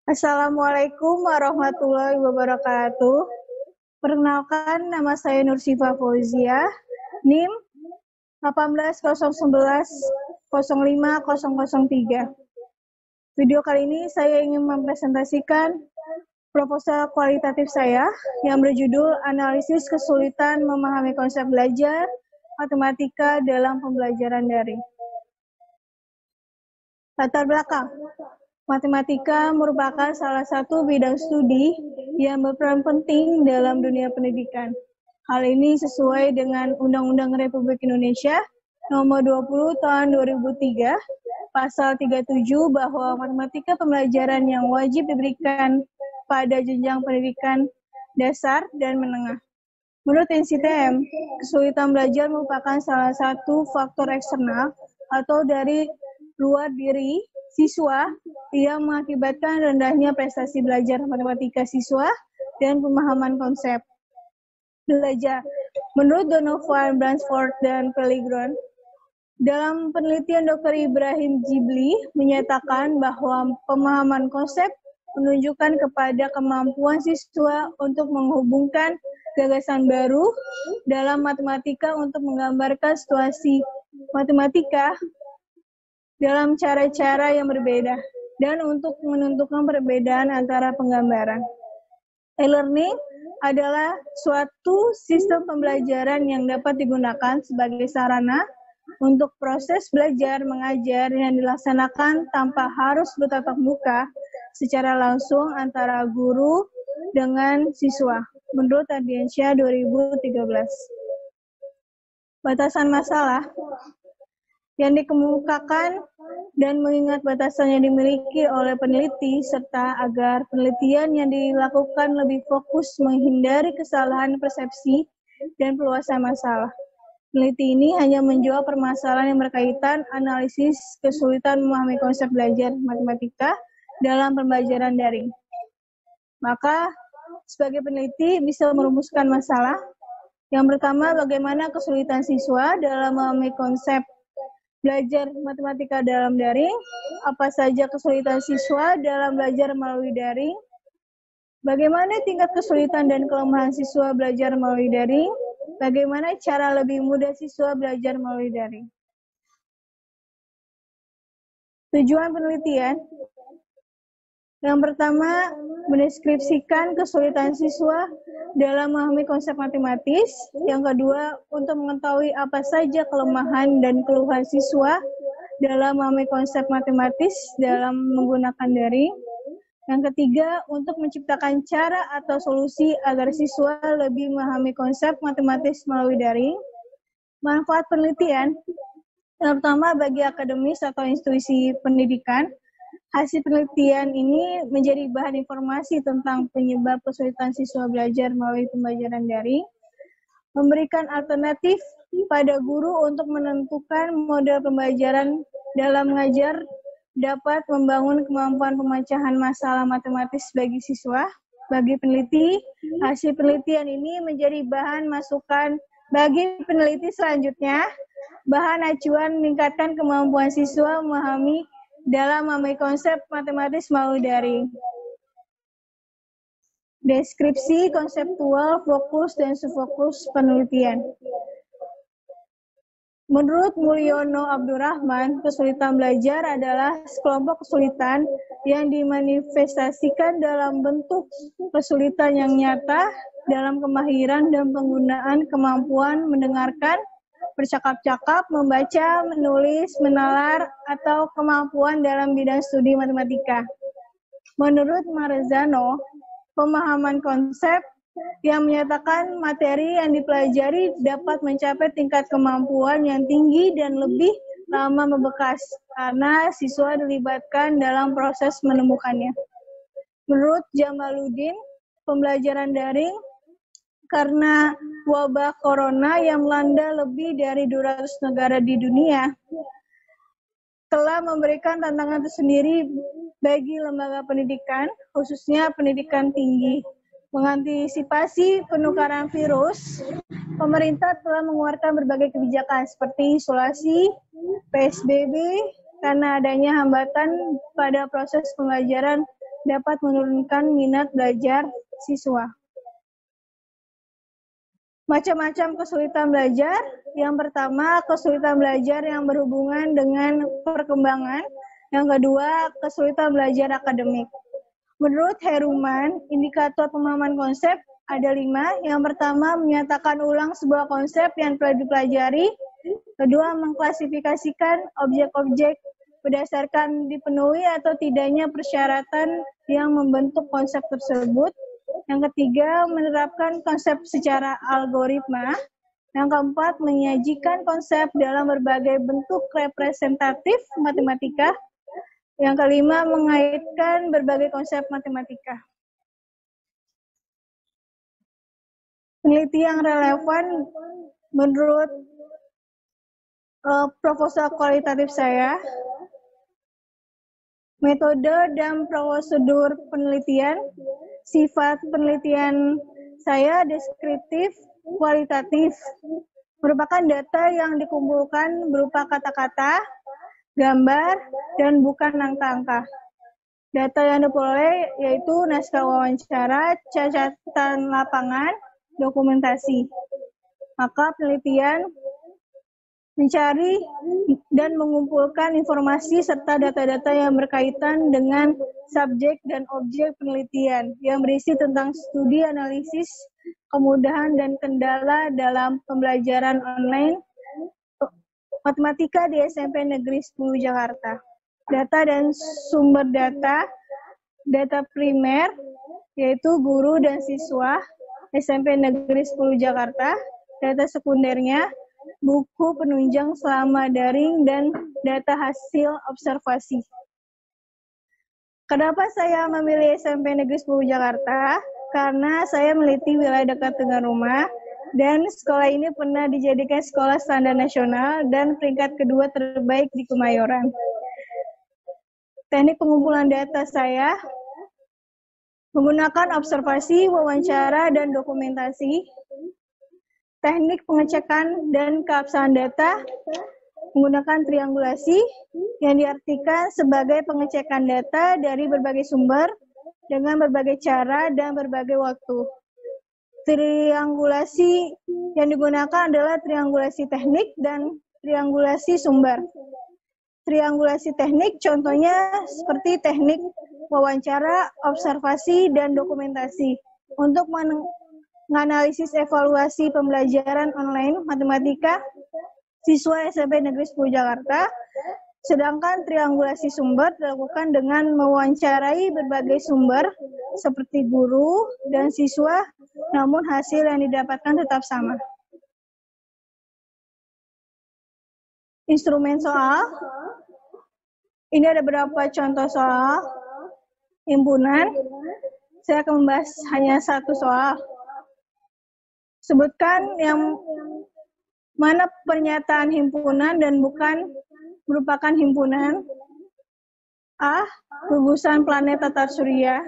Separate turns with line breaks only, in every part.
Assalamualaikum warahmatullahi wabarakatuh. Perkenalkan, nama saya Nur Syifa Fauzia, NIM 1801105003. Video kali ini saya ingin mempresentasikan proposal kualitatif saya yang berjudul Analisis Kesulitan Memahami Konsep Belajar Matematika dalam Pembelajaran Daring. Latar belakang. Matematika merupakan salah satu bidang studi yang berperan penting dalam dunia pendidikan. Hal ini sesuai dengan Undang-Undang Republik Indonesia Nomor 20 Tahun 2003, Pasal 37 bahwa matematika pembelajaran yang wajib diberikan pada jenjang pendidikan dasar dan menengah. Menurut NCTM, kesulitan belajar merupakan salah satu faktor eksternal atau dari luar diri siswa yang mengakibatkan rendahnya prestasi belajar matematika siswa dan pemahaman konsep belajar. Menurut Donovan, Bransford, dan Pellegrin, dalam penelitian Dr. Ibrahim Jibli menyatakan bahwa pemahaman konsep menunjukkan kepada kemampuan siswa untuk menghubungkan gagasan baru dalam matematika untuk menggambarkan situasi matematika dalam cara-cara yang berbeda, dan untuk menentukan perbedaan antara penggambaran. E-learning adalah suatu sistem pembelajaran yang dapat digunakan sebagai sarana untuk proses belajar mengajar yang dilaksanakan tanpa harus bertatap muka secara langsung antara guru dengan siswa, menurut Ardiansyah 2013. Batasan masalah yang dikemukakan dan mengingat batasan yang dimiliki oleh peneliti, serta agar penelitian yang dilakukan lebih fokus menghindari kesalahan persepsi dan perluasan masalah. Peneliti ini hanya menjawab permasalahan yang berkaitan analisis kesulitan memahami konsep belajar matematika dalam pembelajaran daring. Maka, sebagai peneliti bisa merumuskan masalah. Yang pertama, bagaimana kesulitan siswa dalam memahami konsep belajar matematika dalam daring, apa saja kesulitan siswa dalam belajar melalui daring, bagaimana tingkat kesulitan dan kelemahan siswa belajar melalui daring, bagaimana cara lebih mudah siswa belajar melalui daring. Tujuan penelitian, yang pertama, mendeskripsikan kesulitan siswa dalam memahami konsep matematis. Yang kedua, untuk mengetahui apa saja kelemahan dan keluhan siswa dalam memahami konsep matematis dalam menggunakan daring. Yang ketiga, untuk menciptakan cara atau solusi agar siswa lebih memahami konsep matematis melalui daring. Manfaat penelitian, yang pertama bagi akademis atau institusi pendidikan. Hasil penelitian ini menjadi bahan informasi tentang penyebab kesulitan siswa belajar melalui pembelajaran daring, memberikan alternatif pada guru untuk menentukan model pembelajaran dalam mengajar, dapat membangun kemampuan pemecahan masalah matematis bagi siswa. Bagi peneliti, hasil penelitian ini menjadi bahan masukan bagi peneliti selanjutnya, bahan acuan meningkatkan kemampuan siswa memahami dalam memahami konsep matematis melalui daring. Deskripsi konseptual, fokus, dan subfokus penelitian. Menurut Mulyono Abdurrahman, kesulitan belajar adalah sekelompok kesulitan yang dimanifestasikan dalam bentuk kesulitan yang nyata dalam kemahiran dan penggunaan kemampuan mendengarkan, bercakap-cakap, membaca, menulis, menalar, atau kemampuan dalam bidang studi matematika. Menurut Marzano, pemahaman konsep yang menyatakan materi yang dipelajari dapat mencapai tingkat kemampuan yang tinggi dan lebih lama membekas, karena siswa dilibatkan dalam proses menemukannya. Menurut Jamaluddin, pembelajaran daring karena wabah corona yang melanda lebih dari 200 negara di dunia telah memberikan tantangan tersendiri bagi lembaga pendidikan, khususnya pendidikan tinggi. Mengantisipasi penukaran virus, pemerintah telah mengeluarkan berbagai kebijakan seperti isolasi, PSBB, karena adanya hambatan pada proses pembelajaran dapat menurunkan minat belajar siswa. Macam-macam kesulitan belajar. Yang pertama, kesulitan belajar yang berhubungan dengan perkembangan. Yang kedua, kesulitan belajar akademik. Menurut Heruman, indikator pemahaman konsep ada 5. Yang pertama, menyatakan ulang sebuah konsep yang telah dipelajari. Kedua, mengklasifikasikan objek-objek berdasarkan dipenuhi atau tidaknya persyaratan yang membentuk konsep tersebut. Yang ketiga, menerapkan konsep secara algoritma. Yang keempat, menyajikan konsep dalam berbagai bentuk representatif matematika. Yang kelima, mengaitkan berbagai konsep matematika. Penelitian yang relevan menurut proposal kualitatif saya, metode dan prosedur penelitian. Sifat penelitian saya deskriptif, kualitatif, merupakan data yang dikumpulkan berupa kata-kata, gambar, dan bukan angka-angka. Data yang diperoleh yaitu naskah wawancara, catatan lapangan, dokumentasi. Maka penelitian mencari dan mengumpulkan informasi serta data-data yang berkaitan dengan subjek dan objek penelitian yang berisi tentang studi analisis, kemudahan dan kendala dalam pembelajaran online matematika di SMP Negeri 10 Jakarta. Data dan sumber data primer yaitu guru dan siswa SMP Negeri 10 Jakarta, data sekundernya buku penunjang selama daring, dan data hasil observasi. Kenapa saya memilih SMP Negeri 10 Jakarta? Karena saya meneliti wilayah dekat dengan rumah, dan sekolah ini pernah dijadikan sekolah standar nasional dan peringkat kedua terbaik di Kemayoran. Teknik pengumpulan data saya menggunakan observasi, wawancara, dan dokumentasi. Teknik pengecekan dan keabsahan data menggunakan triangulasi yang diartikan sebagai pengecekan data dari berbagai sumber dengan berbagai cara dan berbagai waktu. Triangulasi yang digunakan adalah triangulasi teknik dan triangulasi sumber. Triangulasi teknik contohnya seperti teknik wawancara, observasi, dan dokumentasi. Untuk menganalisis evaluasi pembelajaran online matematika siswa SMP Negeri 10 Jakarta, sedangkan triangulasi sumber dilakukan dengan mewawancarai berbagai sumber seperti guru dan siswa, namun hasil yang didapatkan tetap sama. Instrumen soal. Ini ada beberapa contoh soal himpunan. Saya akan membahas hanya satu soal. Sebutkan yang mana pernyataan himpunan dan bukan merupakan himpunan. A. Gugusan planet tata surya.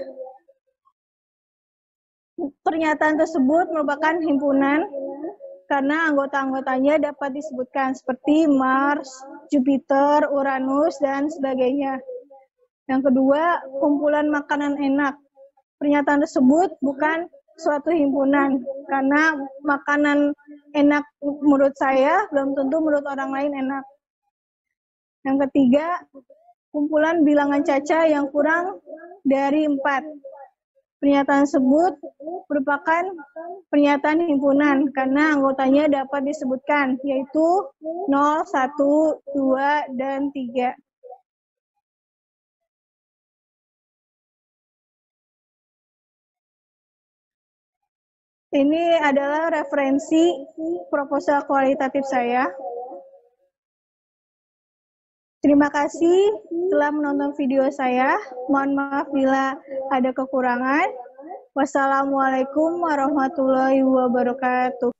Pernyataan tersebut merupakan himpunan karena anggota-anggotanya dapat disebutkan seperti Mars, Jupiter, Uranus, dan sebagainya. Yang kedua, kumpulan makanan enak. Pernyataan tersebut bukan suatu himpunan, karena makanan enak menurut saya belum tentu menurut orang lain enak. Yang ketiga, kumpulan bilangan caca yang kurang dari 4. Pernyataan tersebut merupakan pernyataan himpunan karena anggotanya dapat disebutkan, yaitu 0, 1, 2, dan 3. Ini adalah referensi proposal kualitatif saya. Terima kasih telah menonton video saya. Mohon maaf bila ada kekurangan. Wassalamualaikum warahmatullahi wabarakatuh.